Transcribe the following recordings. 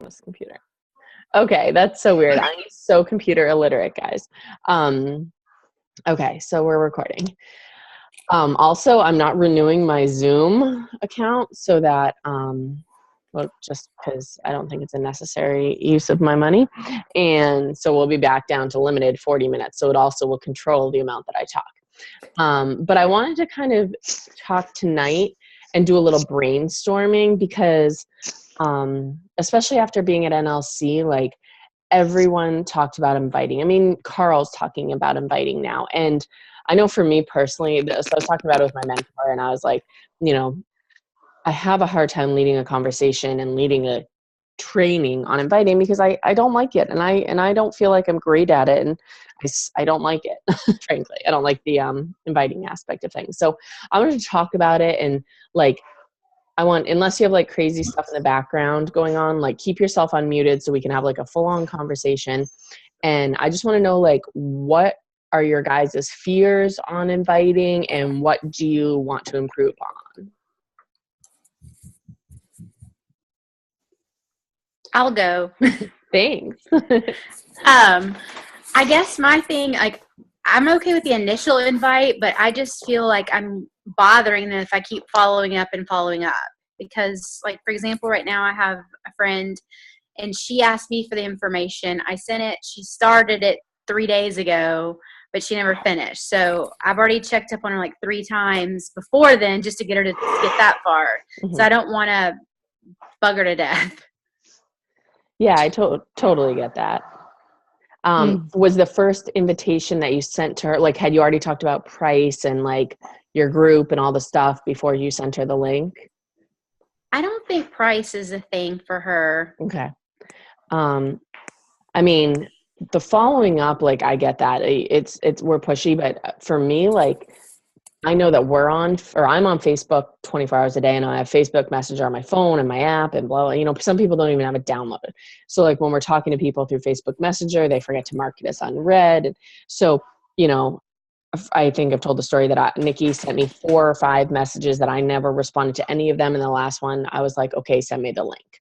this computer. Okay, that's so weird. I'm so computer illiterate, guys. Okay, so we're recording. Also, I'm not renewing my Zoom account so that, well, just because I don't think it's a necessary use of my money. And so we'll be back down to limited 40 minutes. So it also will control the amount that I talk. But I wanted to kind of talk tonight and do a little brainstorming because, especially after being at NLC, like everyone talked about inviting. I mean, Carl's talking about inviting now. And I know for me personally, so I was talking about it with my mentor and I was like, I have a hard time leading a conversation and leading a training on inviting because I don't like it. And I don't feel like I'm great at it. And I don't like it, frankly. I don't like the inviting aspect of things. So I wanted to talk about it and like, unless you have like crazy stuff in the background going on, like keep yourself unmuted so we can have like a full-on conversation. And I just want to know like, what are your guys' fears on inviting and what do you want to improve on? I'll go. Thanks. I guess my thing, like, I'm okay with the initial invite, but I just feel like I'm bothering them if I keep following up and following up. Because, like, for example, right now I have a friend, and she asked me for the information. I sent it. She started it 3 days ago, but she never finished. So I've already checked up on her like 3 times before then just to get her to get that far. Mm-hmm. So I don't want to bug her to death. Yeah, I totally get that. Was the first invitation that you sent to her, like, had you already talked about price and like your group and all the stuff before you sent her the link? I don't think price is a thing for her. Okay. I mean, the following up, like, I get that we're pushy, but for me, like, I know that I'm on Facebook 24 hours a day and I have Facebook Messenger on my phone and my app and blah, blah, some people don't even have it downloaded. So like when we're talking to people through Facebook Messenger, they forget to mark it as unread. And so, I think I've told the story that Nikki sent me 4 or 5 messages that I never responded to any of them. And the last one, I was like, okay, send me the link.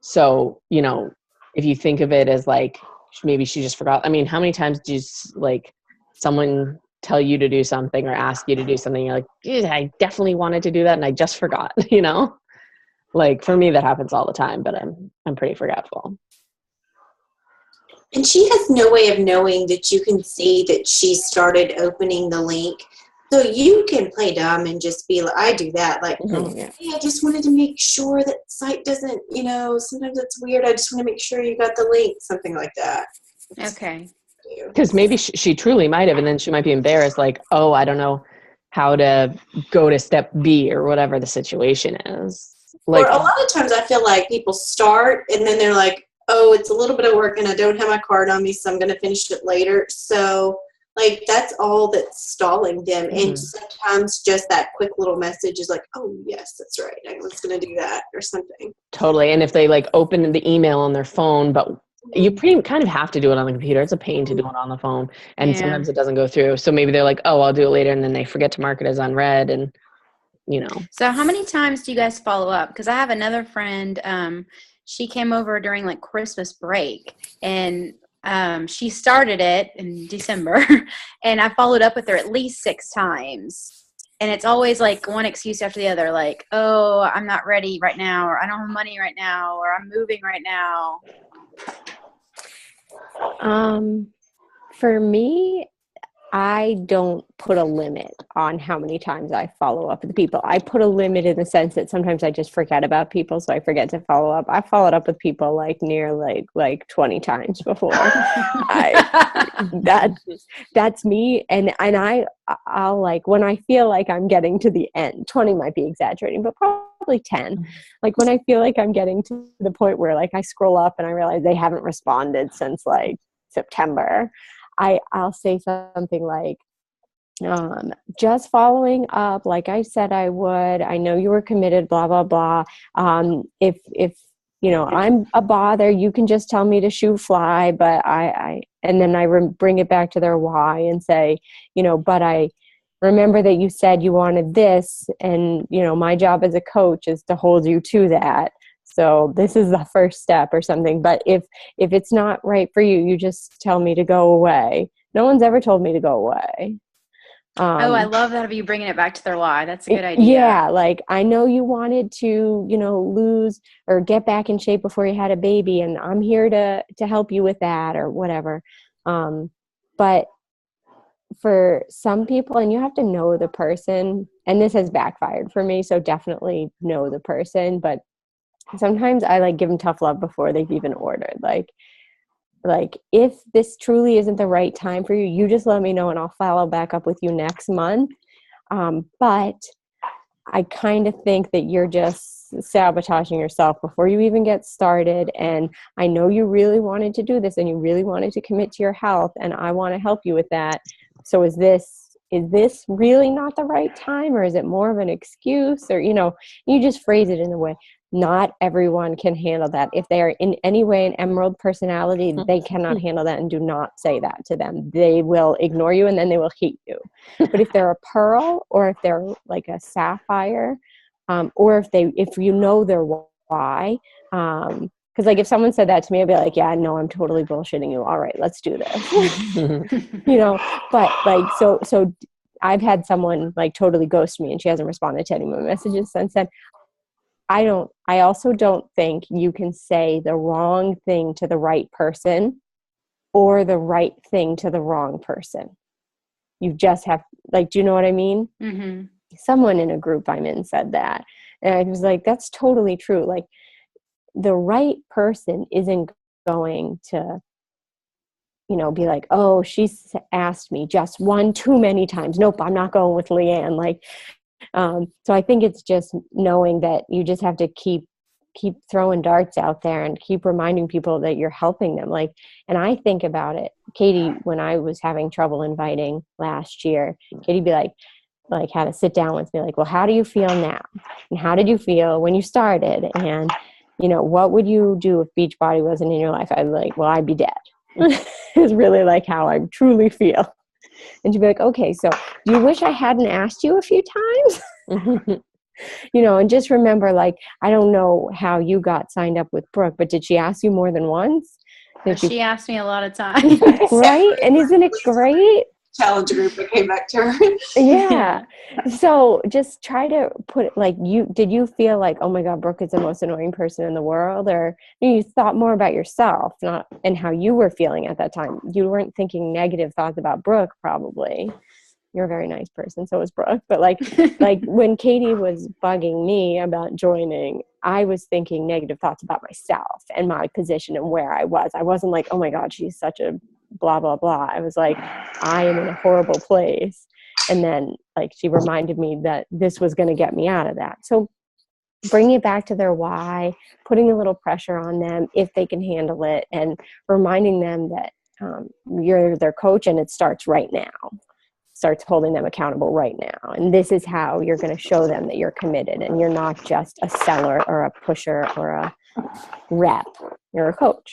So, if you think of it as like, maybe she just forgot. I mean, how many times do you like someone tell you to do something or ask you to do something, you're like, I definitely wanted to do that and I just forgot, like for me that happens all the time, but I'm pretty forgetful. And she has no way of knowing that you can see that she started opening the link, so you can play dumb and just be like, I do that, like, hey, I just wanted to make sure that site doesn't, sometimes it's weird, I just want to make sure you got the link, something like that. Okay. Because maybe she truly might have, and then she might be embarrassed, like, oh, I don't know how to go to step B or whatever the situation is. Like, or a lot of times I feel like people start and then they're like, oh, it's a little bit of work and I don't have my card on me, so I'm going to finish it later. So, like, that's all that's stalling them. Mm-hmm. And sometimes just that quick little message is like, oh, yes, that's right, I was going to do that or something. Totally. And if they, like, open the email on their phone, but you kind of have to do it on the computer. It's a pain to do it on the phone. And sometimes it doesn't go through. So maybe they're like, oh, I'll do it later. And then they forget to mark it as unread and, So how many times do you guys follow up? Because I have another friend, she came over during like Christmas break and she started it in December and I followed up with her at least 6 times. And it's always like one excuse after the other, like, oh, I'm not ready right now, or I don't have money right now, or I'm moving right now. For me, I don't put a limit on how many times I follow up with people. I put a limit in the sense that sometimes I just forget about people, so I forget to follow up. I followed up with people like 20 times before. That's me, and I'll like when I feel like I'm getting to the end. 20 might be exaggerating, but probably 10. Like when I feel like I'm getting to the point where like I scroll up and I realize they haven't responded since like September. I'll say something like, just following up, like I said I would. I know you were committed, blah, blah, blah. If I'm a bother, you can just tell me to shoot fly, but and then I bring it back to their why and say, but I remember that you said you wanted this, and, my job as a coach is to hold you to that. So this is the first step or something. But if it's not right for you, you just tell me to go away. No one's ever told me to go away. I love that of you bringing it back to their why. That's a good idea. Yeah, like I know you wanted to, lose or get back in shape before you had a baby, and I'm here to help you with that or whatever. But for some people, and you have to know the person, and this has backfired for me, so definitely know the person. But sometimes I like give them tough love before they've even ordered. Like if this truly isn't the right time for you, you just let me know and I'll follow back up with you next month. But I kind of think that you're just sabotaging yourself before you even get started. And I know you really wanted to do this and you really wanted to commit to your health, and I want to help you with that. So is this really not the right time, or is it more of an excuse? Or, you just phrase it in a way. Not everyone can handle that. If they are in any way an emerald personality, they cannot handle that, and do not say that to them. They will ignore you and then they will hate you. But if they're a pearl, or if they're like a sapphire, or if you know their why, because like if someone said that to me, I'd be like, yeah, no, I'm totally bullshitting you. All right, let's do this. But like, so I've had someone like totally ghost me and she hasn't responded to any of my messages since then. I also don't think you can say the wrong thing to the right person or the right thing to the wrong person. You just have, like, do you know what I mean? Mm-hmm. Someone in a group I'm in said that. And I was like, that's totally true. Like, the right person isn't going to, be like, oh, she's asked me just one too many times. Nope, I'm not going with Leanne. Like, so I think it's just knowing that you just have to keep throwing darts out there and keep reminding people that you're helping them. Like, and I think about it, Katie, when I was having trouble inviting last year, Katie'd be like had to sit down with me, like, well, how do you feel now? And how did you feel when you started? And, what would you do if Beachbody wasn't in your life? I'd be like, well, I'd be dead. Is really like how I truly feel. And she'd be like, okay, so do you wish I hadn't asked you a few times? And just remember, like, I don't know how you got signed up with Brooke, but did she ask you more than once? She asked me a lot of times. Right? And isn't it great? Challenge group that came back to her. Yeah. So just try to put it like, did you feel like, oh my God, Brooke is the most annoying person in the world? Or you thought more about yourself, not and how you were feeling at that time. You weren't thinking negative thoughts about Brooke, probably. You're a very nice person. So was Brooke. But like when Katie was bugging me about joining, I was thinking negative thoughts about myself and my position and where I was. I wasn't like, oh my God, she's such a blah, blah, blah. I was like, I am in a horrible place. And then like she reminded me that this was going to get me out of that. So bring it back to their why, putting a little pressure on them if they can handle it, and reminding them that you're their coach and it starts right now. Starts holding them accountable right now. And this is how you're going to show them that you're committed and you're not just a seller or a pusher or a rep. You're a coach.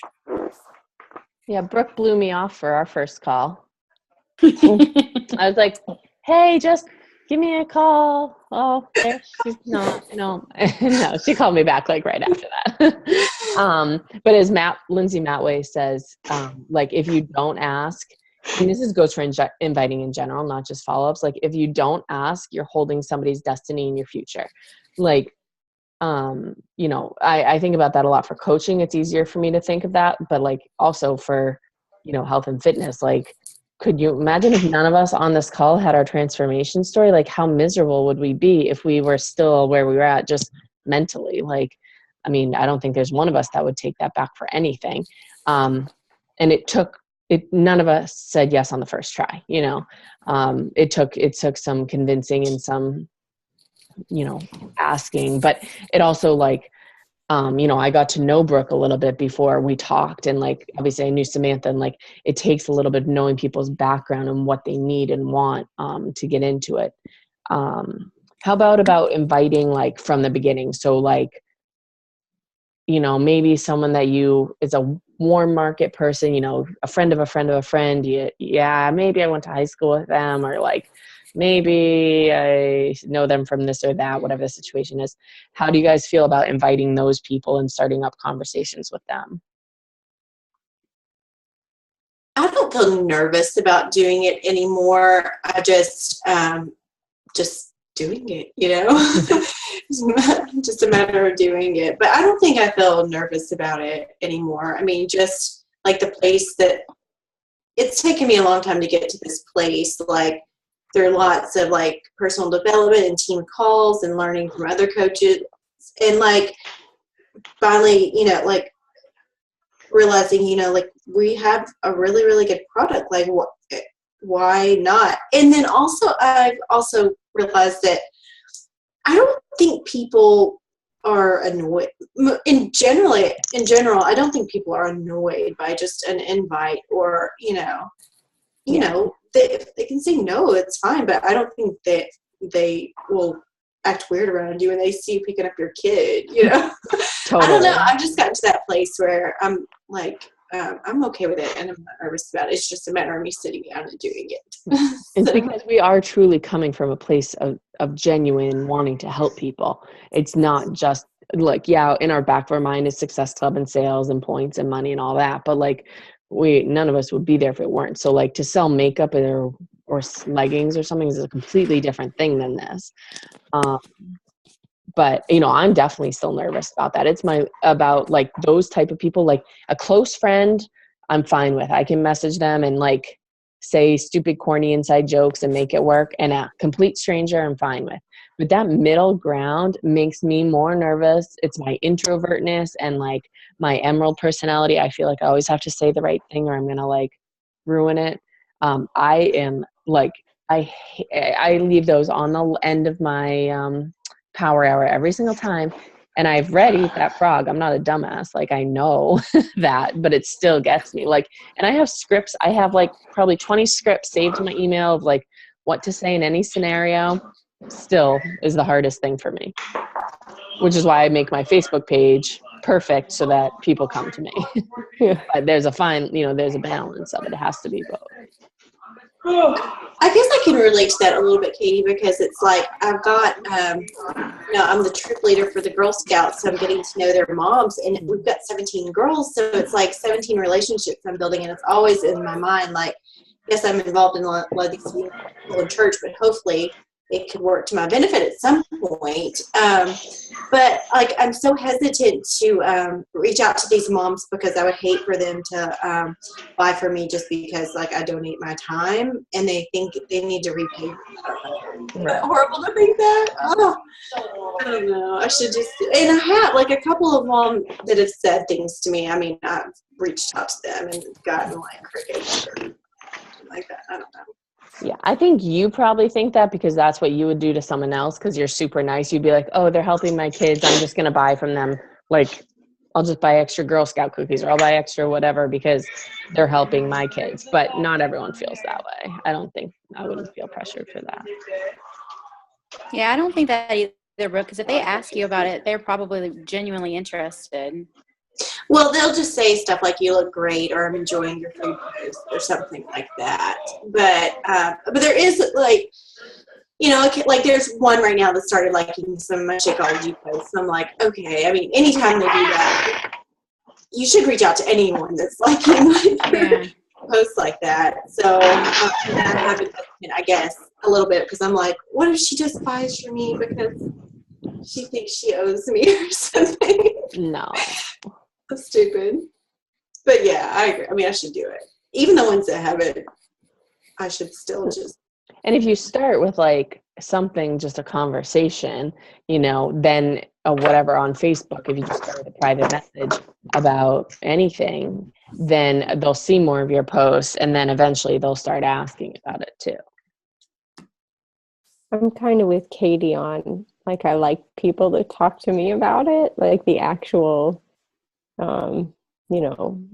Yeah, Brooke blew me off for our first call. I was like, hey, just give me a call. Oh, there she's not. No, no, she called me back like right after that. But as Lindsay Matway says, like if you don't ask, and this goes for inviting in general, not just follow-ups. Like if you don't ask, you're holding somebody's destiny in your future. Like, I think about that a lot for coaching. It's easier for me to think of that, but like also for, health and fitness, like, could you imagine if none of us on this call had our transformation story? Like how miserable would we be if we were still where we were at just mentally? Like, I mean, I don't think there's one of us that would take that back for anything. And none of us said yes on the first try, it took some convincing and some, asking, but it also like, I got to know Brooke a little bit before we talked, and like, obviously I knew Samantha, and like, it takes a little bit of knowing people's background and what they need and want, to get into it. How about inviting like from the beginning? So like, maybe someone that is a warm market person, a friend of a friend of a friend. Yeah, maybe I went to high school with them, or like, maybe I know them from this or that, whatever the situation is. How do you guys feel about inviting those people and starting up conversations with them? I don't feel nervous about doing it anymore. I just doing it, It's just a matter of doing it. But I don't think I feel nervous about it anymore. I mean, just like the place that it's taken me a long time to get to this place. Like there are lots of like personal development and team calls and learning from other coaches, and like finally, like realizing, like we have a really, really good product. Like why not? And then also I've also realized that I don't think people are annoyed in general. I don't think people are annoyed by just an invite or, if they can say no, it's fine. But I don't think that they will act weird around you when they see you picking up your kid, Totally. I don't know. I've just gotten to that place where I'm like, I'm okay with it and I'm not nervous about it. It's just a matter of me sitting down and doing it. It's because we are truly coming from a place of genuine wanting to help people. It's not just like, in our back of our mind is Success Club and sales and points and money and all that. But like none of us would be there if it weren't. So like to sell makeup or leggings or something is a completely different thing than this. But I'm definitely still nervous about that. It's about like those type of people, like a close friend, I'm fine with. I can message them and like say stupid, corny inside jokes and make it work. And a complete stranger, I'm fine with. But that middle ground makes me more nervous. It's my introvertness and like my emerald personality. I feel like I always have to say the right thing or I'm going to like ruin it. I am like, I leave those on the end of my, power hour every single time. And I've read Eat That Frog. I'm not a dumbass. Like I know that, but it still gets me. Like, and I have scripts. I have like probably 20 scripts saved in my email of like what to say in any scenario. Still is the hardest thing for me, which is why I make my Facebook page perfect so that people come to me. But there's a there's a balance of it. It has to be both. I guess I can relate to that a little bit, Katie, because it's like I've got, I'm the troop leader for the Girl Scouts, so I'm getting to know their moms, and we've got 17 girls, so it's like 17 relationships I'm building, and it's always in my mind, like, yes, I'm involved in a lot of these people in church, but hopefully it could work to my benefit at some point. But like, I'm so hesitant to reach out to these moms because I would hate for them to buy from me just because like I donate my time and they think they need to repay me. Is that horrible to think that? Oh, I don't know. I should just, and I have like a couple of them that have said things to me. I mean, I've reached out to them and gotten like crickets or something like that. I don't know. Yeah, I think you probably think that because that's what you would do to someone else because you're super nice. You'd be like, oh, they're helping my kids. I'm just going to buy from them. Like, I'll just buy extra Girl Scout cookies or I'll buy extra whatever because they're helping my kids. But not everyone feels that way. I wouldn't feel pressured for that. Yeah, I don't think that either, Brooke, because if they ask you about it, they're probably genuinely interested. Well, they'll just say stuff like "you look great" or "I'm enjoying your food post" or something like that. But there is like, like there's one right now that started liking some of my Shakeology posts. I'm like, okay. I mean, anytime they do that, you should reach out to anyone that's liking posts like that. So I haven't, I guess, a little bit because I'm like, what if she just buys from me because she thinks she owes me or something? No. That's stupid. But yeah, I agree. I mean, I should do it. Even the ones that haven't, I should still just. And if you start with like something, just a conversation, then whatever on Facebook, if you just start with a private message about anything, then they'll see more of your posts and then eventually they'll start asking about it too. I'm kind of with Katie on, like, I like people to talk to me about it, like the actual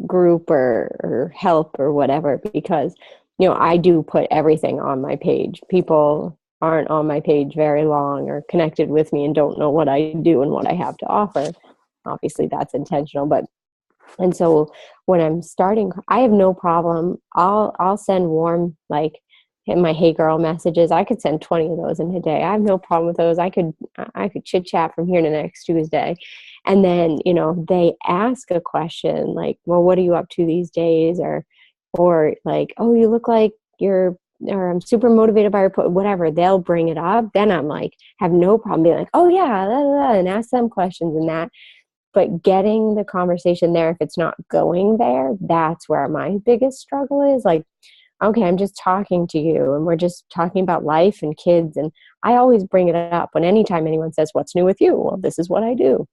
group or help or whatever, because, I do put everything on my page. People aren't on my page very long or connected with me and don't know what I do and what I have to offer. Obviously that's intentional, and so when I'm starting, I have no problem. I'll send warm, like, and my hey girl messages. I could send 20 of those in a day. I have no problem with those. I could chit chat from here to next Tuesday. And then, they ask a question like, well, what are you up to these days? Or like, oh, you look like or I'm super motivated by your whatever. They'll bring it up. Then I'm like, have no problem being like, oh yeah, blah, blah, blah, and ask them questions and that. But getting the conversation there, if it's not going there, that's where my biggest struggle is. Like, okay, I'm just talking to you and we're just talking about life and kids. And I always bring it up when anytime anyone says, what's new with you? Well, this is what I do.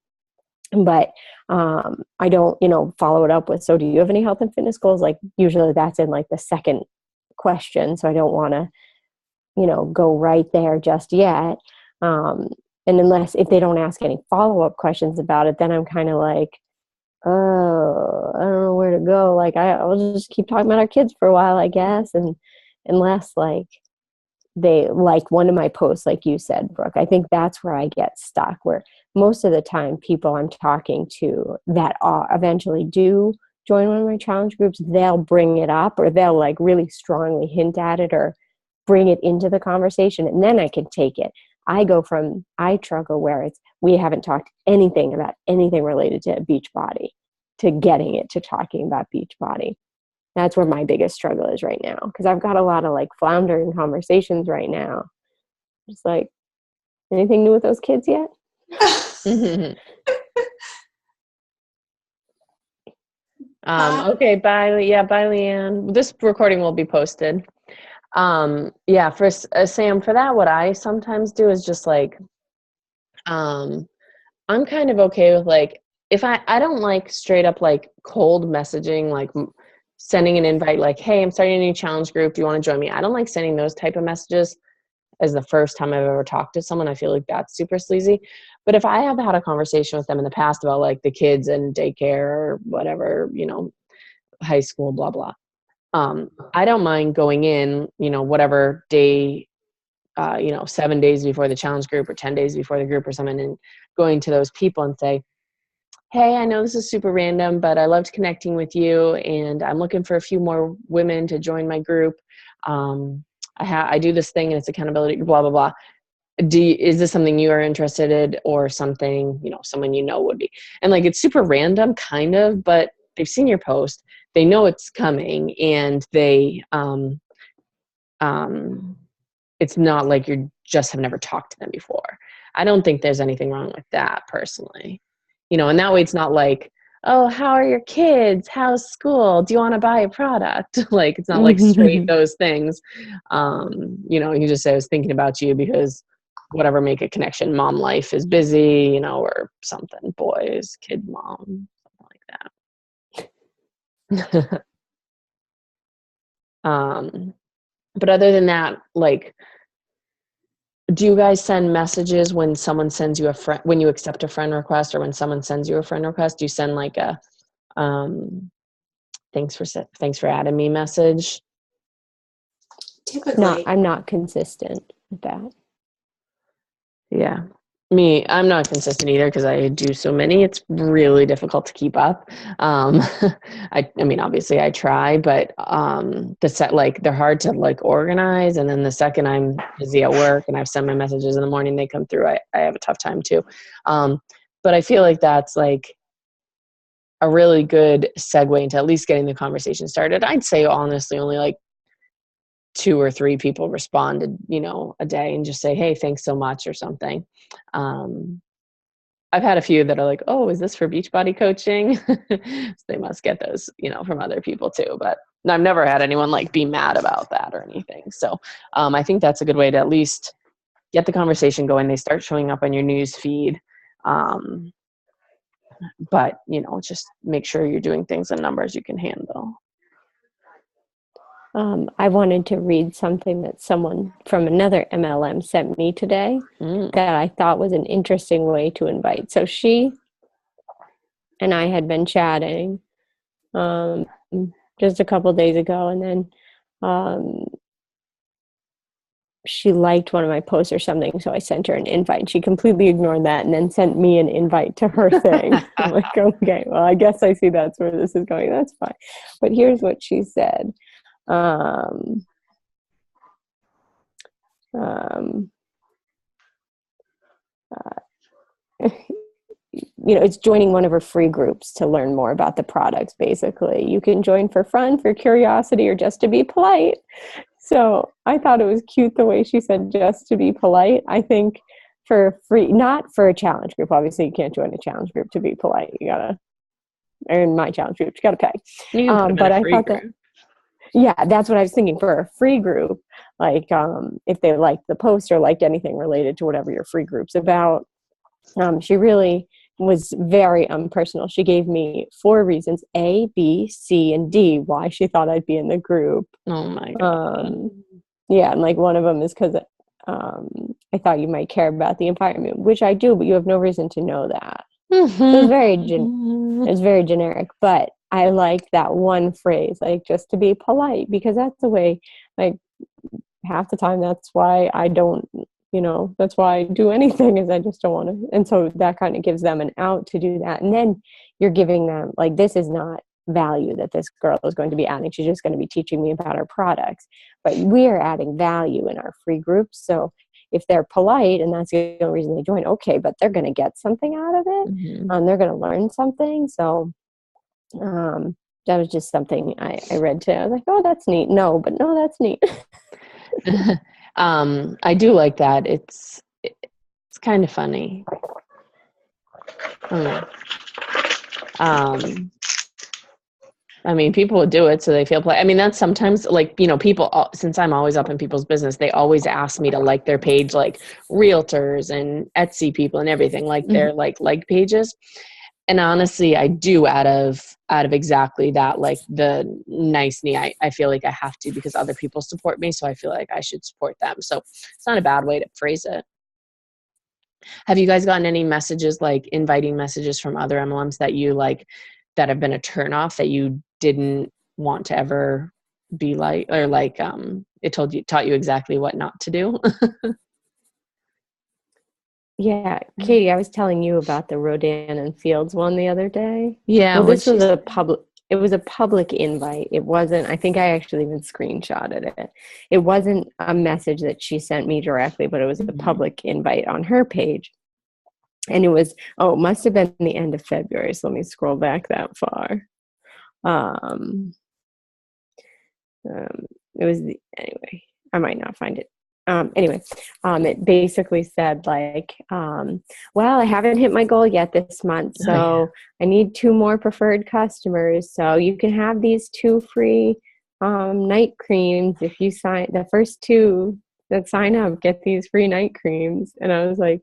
But I don't, follow it up with, so do you have any health and fitness goals? Like usually that's in like the second question. So I don't want to, go right there just yet. And if they don't ask any follow-up questions about it, then I'm kind of like, oh, I don't know where to go. Like I'll just keep talking about our kids for a while, I guess. And unless like they like one of my posts, like you said, Brooke, I think that's where I get stuck, where most of the time people I'm talking to that eventually do join one of my challenge groups, they'll bring it up or they'll like really strongly hint at it or bring it into the conversation, and then I can take it. I struggle where we haven't talked anything about anything related to Beachbody to getting it to talking about Beachbody. That's where my biggest struggle is right now, because I've got a lot of like floundering conversations right now. Just like, anything new with those kids yet? Okay, bye. Yeah, bye, Leanne. This recording will be posted. Yeah, for Sam, for that, what I sometimes do is just like, I'm kind of okay with like, if I don't like straight up like cold messaging, like sending an invite, like, hey, I'm starting a new challenge group. Do you want to join me? I don't like sending those type of messages as the first time I've ever talked to someone. I feel like that's super sleazy. But if I have had a conversation with them in the past about like the kids and daycare or whatever, high school, blah, blah. I don't mind going in, whatever day, 7 days before the challenge group or 10 days before the group or something, and going to those people and say, hey, I know this is super random, but I loved connecting with you, and I'm looking for a few more women to join my group. I do this thing and it's accountability, blah, blah, blah. Is this something you are interested in, or something, someone would be? And like, it's super random kind of, but they've seen your post, they know it's coming, and they, it's not like you just have never talked to them before. I don't think there's anything wrong with that personally, and that way it's not like, oh, how are your kids? How's school? Do you want to buy a product? Like, it's not like straight those things. You just say, I was thinking about you because whatever, make a connection. Mom life is busy, or something, boys, kid mom, something like that. But other than that, like, do you guys send messages when someone sends you when you accept a friend request, or when someone sends you a friend request? Do you send like a thanks for adding me message? Typically, No, I'm not consistent with that. Yeah. I'm not consistent either because I do so many. It's really difficult to keep up. I mean, obviously I try, but they're hard to like organize. And then the second I'm busy at work and I've sent my messages in the morning, they come through, I have a tough time too. But I feel like that's like a really good segue into at least getting the conversation started. I'd say honestly only like 2 or 3 people responded, a day, and just say, hey, thanks so much or something. I've had a few that are like, oh, is this for Beachbody coaching? So they must get those, from other people too. But I've never had anyone like be mad about that or anything. So I think that's a good way to at least get the conversation going. They start showing up on your news feed. But, just make sure you're doing things in numbers you can handle. I wanted to read something that someone from another MLM sent me today that I thought was an interesting way to invite. So she and I had been chatting just a couple of days ago, and then she liked one of my posts or something, so I sent her an invite. She completely ignored that and then sent me an invite to her thing. I'm like, okay, well, I guess I see that's where this is going. That's fine. But here's what she said. um, it's joining one of her free groups to learn more about the products. Basically, you can join for fun, for curiosity, or just to be polite. So I thought it was cute the way she said just to be polite. I think for free, not for a challenge group. Obviously, you can't join a challenge group to be polite. You gotta, or in my challenge group, you gotta pay. You can put them But in a I free thought group. that, yeah, that's what I was thinking for a free group. Like, if they liked the post or liked anything related to whatever your free group's about. She really was very unpersonal. She gave me 4 reasons, A, B, C, and D, why she thought I'd be in the group. Oh my God. Yeah, and like one of them is because I thought you might care about the environment, which I do, but you have no reason to know that. Mm-hmm. So it's very generic, but I like that one phrase, like just to be polite, because that's the way, like half the time, that's why I don't, that's why I do anything, is I just don't want to. And so that kind of gives them an out to do that. And then you're giving them, like, this is not value that this girl is going to be adding. She's just going to be teaching me about our products. But we are adding value in our free groups. So if they're polite and that's the only reason they join, okay, but they're going to get something out of it. Mm-hmm. They're going to learn something. So that was just something I read today. I was like, oh, that's neat. No, that's neat. I do like that. It's kind of funny. I mean, people would do it so they feel play. I mean, that's sometimes like, people, since I'm always up in people's business, they always ask me to like their page, like realtors and Etsy people and everything, like their like pages. And honestly, I do out of exactly that, like the nice knee. I feel like I have to because other people support me. So I feel like I should support them. So it's not a bad way to phrase it. Have you guys gotten any messages, like inviting messages from other MLMs that you like, that have been a turnoff that you didn't want to ever be like, or like, it taught you exactly what not to do? Yeah, Katie, I was telling you about the Rodan and Fields one the other day. Yeah. Well, this was it was a public invite. It wasn't, I think I actually even screenshotted it. It wasn't a message that she sent me directly, but it was a public invite on her page. And it was, it must have been the end of February. So let me scroll back that far. It was anyway, I might not find it. It basically said like, well, I haven't hit my goal yet this month, so I need 2 more preferred customers. So you can have these 2 free night creams if you sign. The first 2 that sign up get these free night creams. And I was like,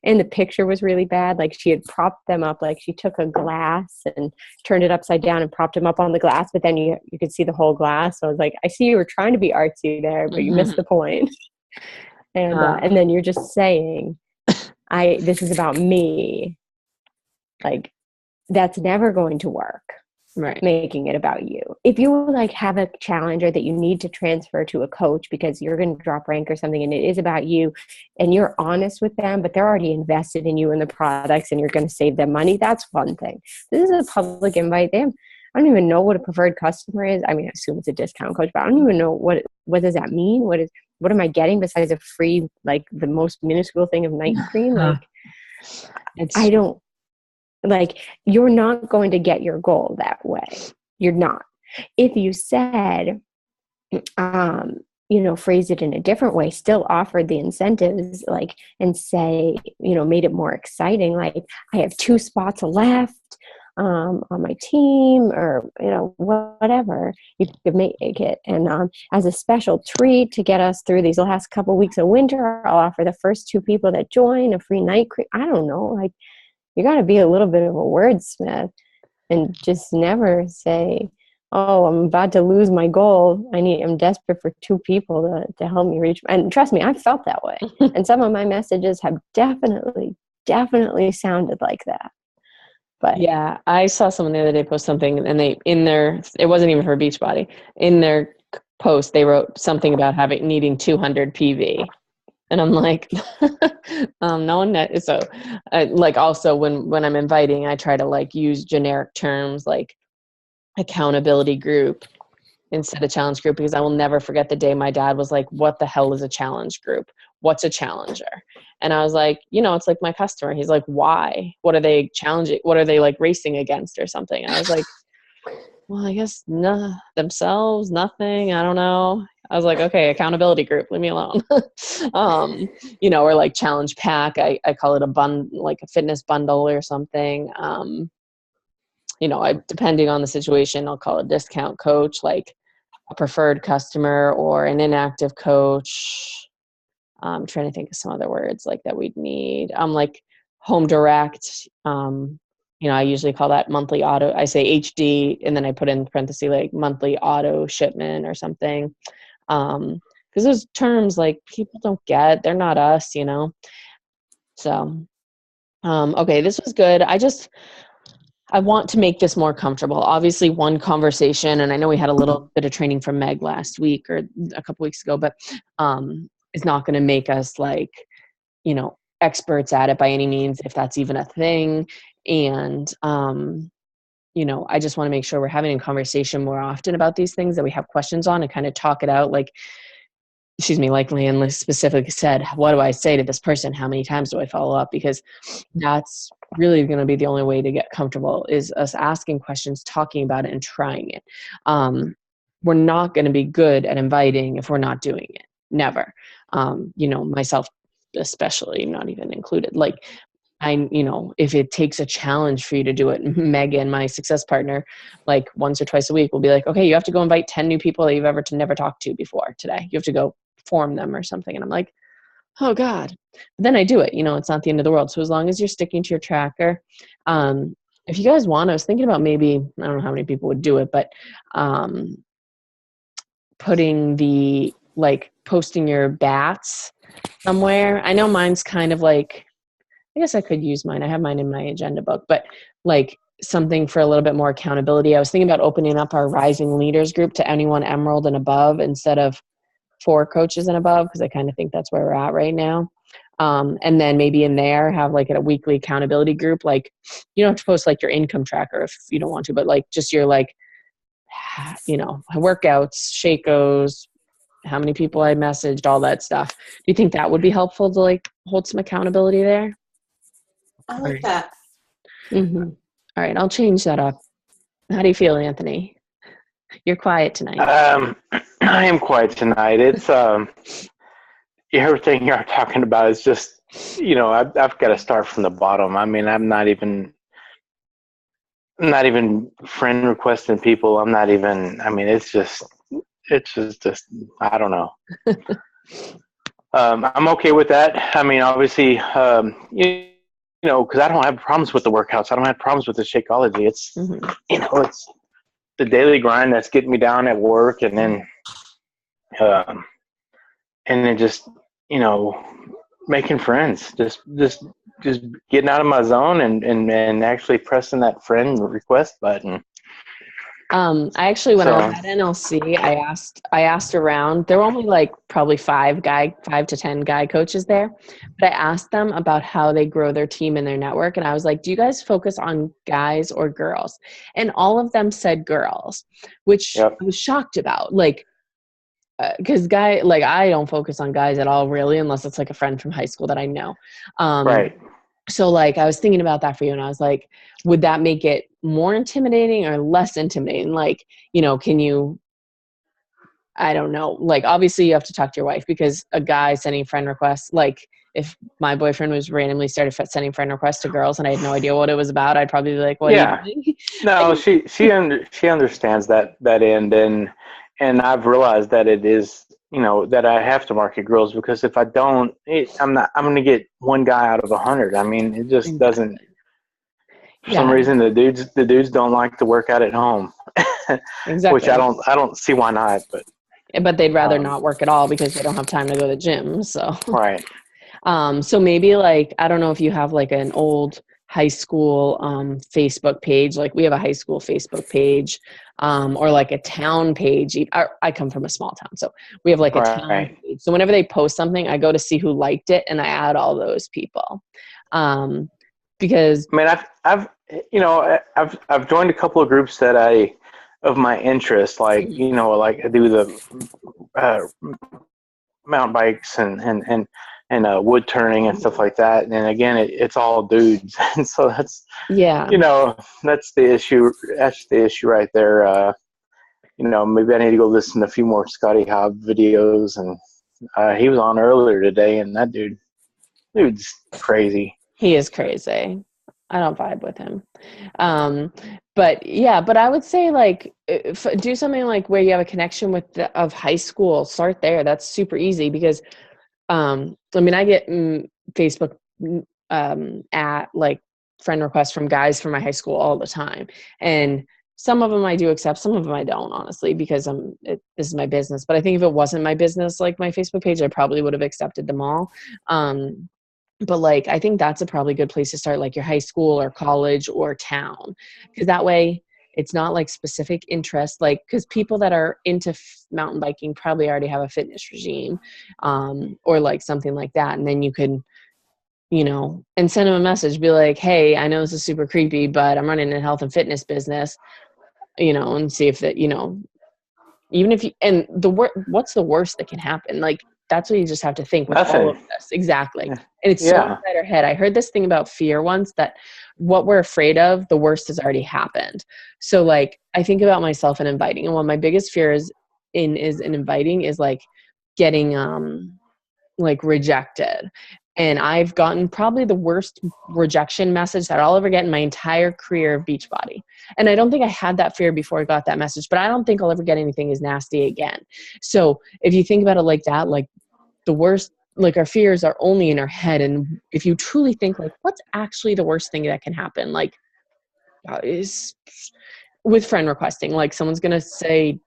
and the picture was really bad. Like she had propped them up, like she took a glass and turned it upside down and propped them up on the glass, but then you could see the whole glass. So I was like, I see you were trying to be artsy there, but you missed the point. And then you're just saying, this is about me. Like, that's never going to work. Right. Making it about you. If you like have a challenger that you need to transfer to a coach because you're going to drop rank or something and it is about you and you're honest with them, but they're already invested in you and the products and you're going to save them money, that's one thing. This is a public invite. I don't even know what a preferred customer is. I mean, I assume it's a discount coach, but I don't even know what does that mean? What am I getting besides a free, like the most minuscule thing of night cream? Like, I don't, like, you're not going to get your goal that way. You're not. If you said, phrase it in a different way, still offered the incentives, like, and say, made it more exciting. Like, I have 2 spots left on my team, or, whatever, you could make it. And as a special treat to get us through these last couple weeks of winter, I'll offer the first 2 people that join a free night cream. I don't know, like, you got to be a little bit of a wordsmith and just never say, oh, I'm about to lose my goal. I'm desperate for 2 people to help me reach. And trust me, I felt that way. And some of my messages have definitely sounded like that. But yeah, I saw someone the other day post something and it wasn't even for Beachbody. In their post, they wrote something about needing 200 PV. And I'm like, no one knows. So like also when I'm inviting, I try to like use generic terms like accountability group, instead of challenge group, because I will never forget the day my dad was like, what the hell is a challenge group? What's a challenger? And I was like, it's like my customer. He's like, why? What are they challenging? What are they like racing against or something? And I was like, well, I guess themselves, nothing. I don't know. I was like, okay, accountability group, leave me alone. Or like challenge pack. I call it like a fitness bundle or something. Depending on the situation, I'll call it discount coach, like a preferred customer or an inactive coach. I'm trying to think of some other words like that we'd need. Like home direct. I usually call that monthly auto. I say HD, and then I put in parentheses like monthly auto shipment or something. Because those terms like people don't get. They're not us, So, okay, this was good. I want to make this more comfortable. Obviously, one conversation, and I know we had a little bit of training from Meg last week or a couple weeks ago, but it's not going to make us like, experts at it by any means, if that's even a thing. And, I just want to make sure we're having a conversation more often about these things that we have questions on and kind of talk it out. Like Leanne specifically said, what do I say to this person? How many times do I follow up? Because that's really going to be the only way to get comfortable is us asking questions, talking about it, and trying it. We're not going to be good at inviting if we're not doing it. Never. Myself especially, not even included. Like, if it takes a challenge for you to do it, Megan, my success partner, like once or twice a week, will be like, okay, you have to go invite 10 new people that you've never talked to before today. You have to go form them or something. And I'm like, oh God. But then I do it, it's not the end of the world. So as long as you're sticking to your tracker, if you guys want, I was thinking about maybe, I don't know how many people would do it, but posting your bats somewhere. I know mine's kind of like, I guess I could use mine. I have mine in my agenda book, but like something for a little bit more accountability. I was thinking about opening up our Rising Leaders group to anyone Emerald and above instead of 4 coaches and above, because I kind of think that's where we're at right now. And then maybe in there have like a weekly accountability group. Like you don't have to post like your income tracker if you don't want to, but like just your like, workouts, Shakos, how many people I messaged, all that stuff. Do you think that would be helpful to like hold some accountability there? I like that. Mm-hmm. All right, I'll change that up. How do you feel, Anthony? You're quiet tonight. I am quiet tonight. It's everything you're talking about is just, I've got to start from the bottom. I mean, I'm not even friend requesting people. It's just, I don't know. I'm okay with that. I mean, obviously, because I don't have problems with the workouts. I don't have problems with the Shakeology. It's, it's the daily grind that's getting me down at work, and then just, making friends, just getting out of my zone and actually pressing that friend request button. I actually, when I was at NLC, I asked around. There were only like probably 5 to 10 guy coaches there, but I asked them about how they grow their team and their network. And I was like, do you guys focus on guys or girls? And all of them said girls, which I was shocked about. Like, because I don't focus on guys at all, really, unless it's like a friend from high school that I know. Right. So like I was thinking about that for you, and I was like, would that make it more intimidating or less intimidating? Like, can you, I don't know, like obviously you have to talk to your wife, because a guy sending friend requests, like if my boyfriend was randomly started sending friend requests to girls and I had no idea what it was about, I'd probably be like, what are you doing? No, she understands that end, and I've realized that it is, that I have to market girls, because if I don't, I'm going to get one guy out of 100. I mean, it just doesn't. For some reason, the dudes don't like to work out at home. Exactly. Which I don't see why not, but they'd rather not work at all because they don't have time to go to the gym. So right. So maybe like, I don't know if you have like an old high school Facebook page. Like we have a high school Facebook page, or like a town page. I come from a small town, so we have like a town page. So whenever they post something, I go to see who liked it and I add all those people. Because I mean, I've joined a couple of groups that of my interest. Like, you know, like I do the mountain bikes and wood turning and stuff like that. And again, it's all dudes. And so that's, Yeah. you know, that's the issue. That's the issue right there. You know, maybe I need to go listen to a few more Scotty Hobb videos. And he was on earlier today, and that dude's crazy. He is crazy. I don't vibe with him. But yeah, but I would say like do something like where you have a connection with of high school. Start there. That's super easy because I mean, I get Facebook at like friend requests from guys from my high school all the time, and some of them I do accept, some of them I don't, honestly, because this is my business. But I think if it wasn't my business, like my Facebook page, I probably would have accepted them all. But like, I think that's a probably good place to start, like your high school or college or town, because that way it's not like specific interest, like, because people that are into mountain biking probably already have a fitness regime, or like something like that. And then you could, you know, and send them a message, be like, hey, I know this is super creepy, but I'm running a health and fitness business, you know, and see if that, you know, even if you, and what's the worst that can happen? Like, that's what you just have to think with all of this. Exactly. And it's so inside our head. I heard this thing about fear once, that what we're afraid of, the worst has already happened. So like, I think about myself and inviting, and one of my biggest fears in inviting is like getting, like rejected. And I've gotten probably the worst rejection message that I'll ever get in my entire career of Beachbody. And I don't think I had that fear before I got that message, but I don't think I'll ever get anything as nasty again. So if you think about it like that, like the worst, like our fears are only in our head. And if you truly think like, what's actually the worst thing that can happen? Like is with friend requesting, like someone's going to say,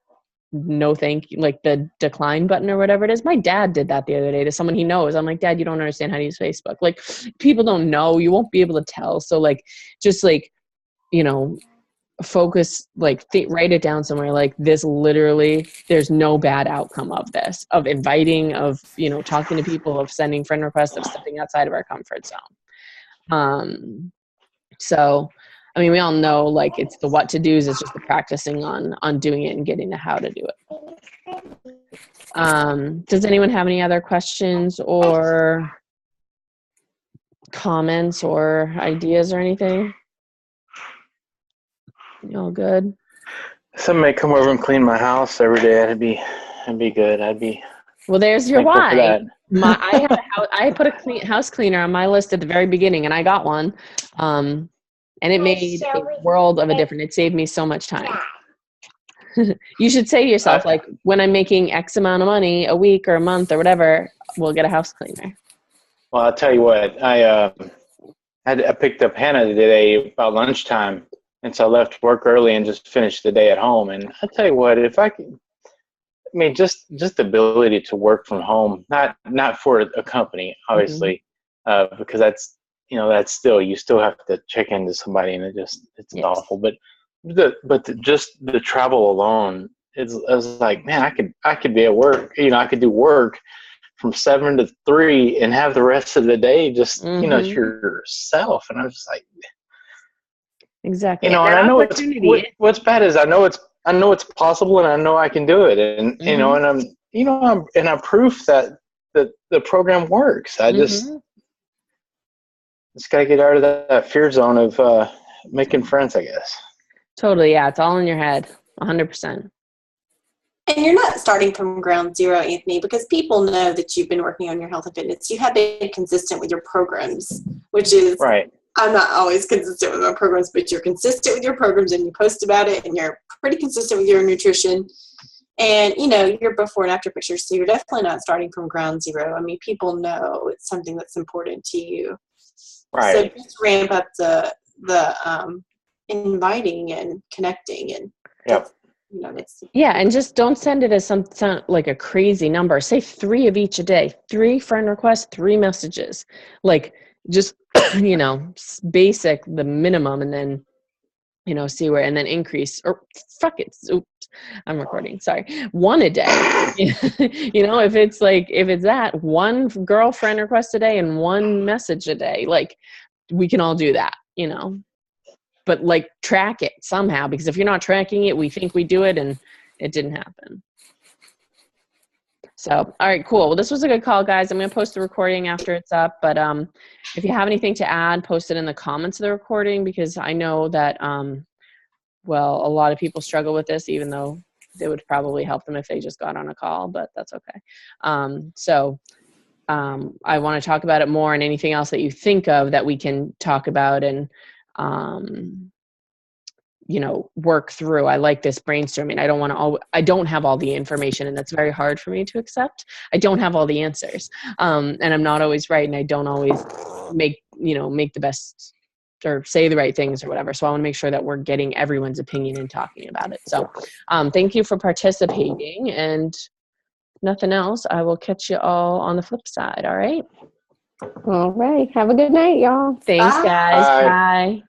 no thank you, like the decline button or whatever it is. My dad did that the other day to someone he knows. I'm like, Dad, you don't understand how to use Facebook. Like, people don't know, you won't be able to tell. So like, just like, you know, focus, like write it down somewhere, like this literally, there's no bad outcome of this, of inviting, of, you know, talking to people, of sending friend requests, of stepping outside of our comfort zone. So I mean, we all know, like, it's the what to do's. It's just the practicing on doing it and getting the how to do it. Does anyone have any other questions or comments or ideas or anything? You all good? Somebody come over and clean my house every day. That'd be good. I'd be. Well, there's your why. That. I put a house cleaner on my list at the very beginning, and I got one. And it made a world of a difference. It saved me so much time. You should say to yourself, like, when I'm making X amount of money a week or a month or whatever, we'll get a house cleaner. Well, I'll tell you what. I picked up Hannah today about lunchtime, and so I left work early and just finished the day at home. And I'll tell you what, if I could, I mean, just the ability to work from home, not for a company, obviously, because that's, you know, that's still, you still have to check into somebody, and it's awful. But just the travel alone, I was like, man, I could be at work. You know, I could do work from 7 to 3 and have the rest of the day just, you know, to yourself. And I was like, exactly. You know, and I know what's bad is I know it's possible, and I know I can do it. And you know, and I'm proof that the program works. I just got to get out of that fear zone of making friends, I guess. Totally, yeah. It's all in your head, 100%. And you're not starting from ground zero, Anthony, because people know that you've been working on your health and fitness. You have been consistent with your programs, which is right. I'm not always consistent with my programs, but you're consistent with your programs, and you post about it, and you're pretty consistent with your nutrition. And, you know, your before and after pictures. So you're definitely not starting from ground zero. I mean, people know it's something that's important to you. Right. So just ramp up the inviting and connecting, and you know, and just don't send it as some like a crazy number. Say 3 of each a day. 3 friend requests, 3 messages. Like, just, you know, basic, the minimum, and then, you know, see where, and then increase, or fuck it. Oops, I'm recording. Sorry. 1 a day. You know, if it's that 1 girlfriend request a day and 1 message a day, like, we can all do that, you know. but like track it somehow, because if you're not tracking it, we think we do it and it didn't happen. So, all right, cool. Well, this was a good call, guys. I'm going to post the recording after it's up, but if you have anything to add, post it in the comments of the recording, because I know that, well, a lot of people struggle with this, even though it would probably help them if they just got on a call, but that's okay. I want to talk about it more, and anything else that you think of that we can talk about and, you know, work through. I like this brainstorming. I don't have all the information, and that's very hard for me to accept. I don't have all the answers. And I'm not always right, and I don't always make the best or say the right things or whatever. So I want to make sure that we're getting everyone's opinion and talking about it. So thank you for participating, and nothing else. I will catch you all on the flip side. All right. All right. Have a good night, y'all. Thanks, Bye. guys. Bye. Bye.